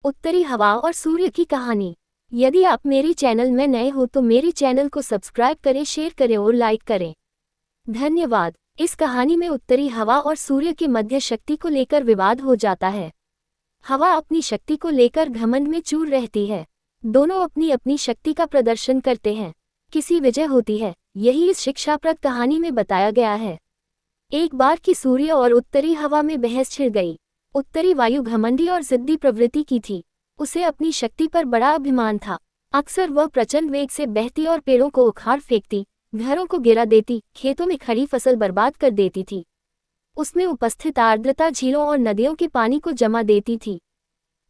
उत्तरी हवा और सूर्य की कहानी। यदि आप मेरी चैनल में नए हो तो मेरे चैनल को सब्सक्राइब करें, शेयर करें और लाइक करें। धन्यवाद। इस कहानी में उत्तरी हवा और सूर्य के मध्य शक्ति को लेकर विवाद हो जाता है। हवा अपनी शक्ति को लेकर घमंड में चूर रहती है। दोनों अपनी अपनी शक्ति का प्रदर्शन करते हैं। किसी विजय होती है, यही इस शिक्षाप्रद कहानी में बताया गया है। एक बार की सूर्य और उत्तरी हवा में बहस छिड़ गई। उत्तरी वायु घमंडी और जिद्दी प्रवृत्ति की थी। उसे अपनी शक्ति पर बड़ा अभिमान था। अक्सर वह प्रचंड वेग से बहती और पेड़ों को उखाड़ फेंकती, घरों को गिरा देती, खेतों में खड़ी फसल बर्बाद कर देती थी। उसमें उपस्थित आर्द्रता झीलों और नदियों के पानी को जमा देती थी।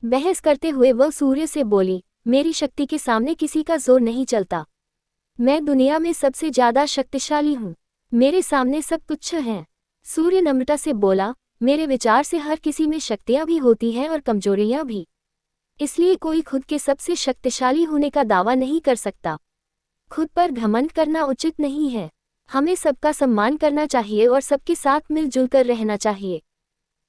बहस करते हुए वह सूर्य से बोली, मेरी शक्ति के सामने किसी का जोर नहीं चलता। मैं दुनिया में सबसे ज्यादा शक्तिशाली हूँ। मेरे सामने सब तुच्छ हैं। सूर्य नम्रता से बोला, मेरे विचार से हर किसी में शक्तियां भी होती हैं और कमजोरियां भी। इसलिए कोई खुद के सबसे शक्तिशाली होने का दावा नहीं कर सकता। खुद पर घमंड करना उचित नहीं है। हमें सबका सम्मान करना चाहिए और सबके साथ मिलजुल कर रहना चाहिए।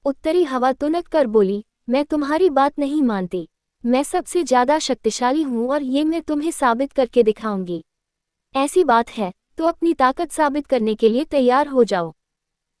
उत्तरी हवा तुनक कर बोली, मैं तुम्हारी बात नहीं मानती। मैं सबसे ज्यादा शक्तिशाली हूँ और ये मैं तुम्हें साबित करके दिखाऊंगी। ऐसी बात है तो अपनी ताकत साबित करने के लिए तैयार हो जाओ।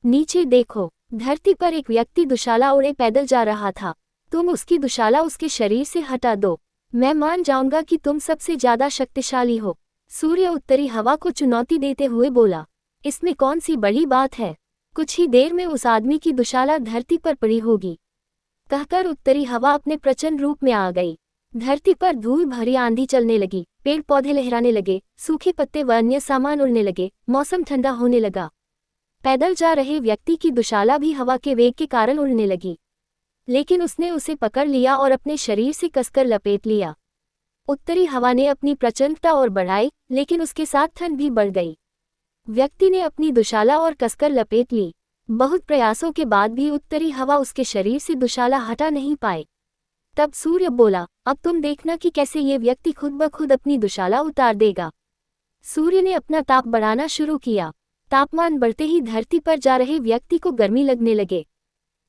नीचे देखो, धरती पर एक व्यक्ति दुशाला ओढ़े पैदल जा रहा था। तुम उसकी दुशाला उसके शरीर से हटा दो, मैं मान जाऊंगा कि तुम सबसे ज्यादा शक्तिशाली हो। सूर्य उत्तरी हवा को चुनौती देते हुए बोला, इसमें कौन सी बड़ी बात है। कुछ ही देर में उस आदमी की दुशाला धरती पर पड़ी होगी। कहकर उत्तरी हवा अपने प्रचंड रूप में आ गई। धरती पर धूल भरी आंधी चलने लगी, पेड़ पौधे लहराने लगे, सूखे पत्ते व अन्य सामान उड़ने लगे, मौसम ठंडा होने लगा। पैदल जा रहे व्यक्ति की दुशाला भी हवा के वेग के कारण उड़ने लगी, लेकिन उसने उसे पकड़ लिया और अपने शरीर से कसकर लपेट लिया। उत्तरी हवा ने अपनी प्रचंडता और बढ़ाई, लेकिन उसके साथ ठंड भी बढ़ गई। व्यक्ति ने अपनी दुशाला और कसकर लपेट ली। बहुत प्रयासों के बाद भी उत्तरी हवा उसके शरीर से दुशाला हटा नहीं पाए। तब सूर्य बोला, अब तुम देखना कि कैसे ये व्यक्ति खुद ब खुद अपनी दुशाला उतार देगा। सूर्य ने अपना ताप बढ़ाना शुरू किया। तापमान बढ़ते ही धरती पर जा रहे व्यक्ति को गर्मी लगने लगे।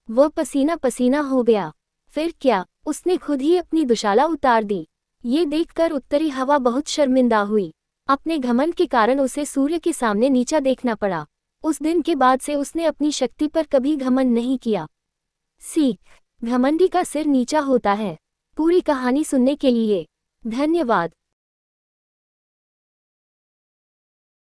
वह पसीना पसीना हो गया। फिर क्या, उसने खुद ही अपनी दुशाला उतार दी। ये देखकर उत्तरी हवा बहुत शर्मिंदा हुई। अपने घमंड के कारण उसे सूर्य के सामने नीचा देखना पड़ा। उस दिन के बाद से उसने अपनी शक्ति पर कभी घमंड नहीं किया। सीख, घमंडी का सिर नीचा होता है। पूरी कहानी सुनने के लिए धन्यवाद।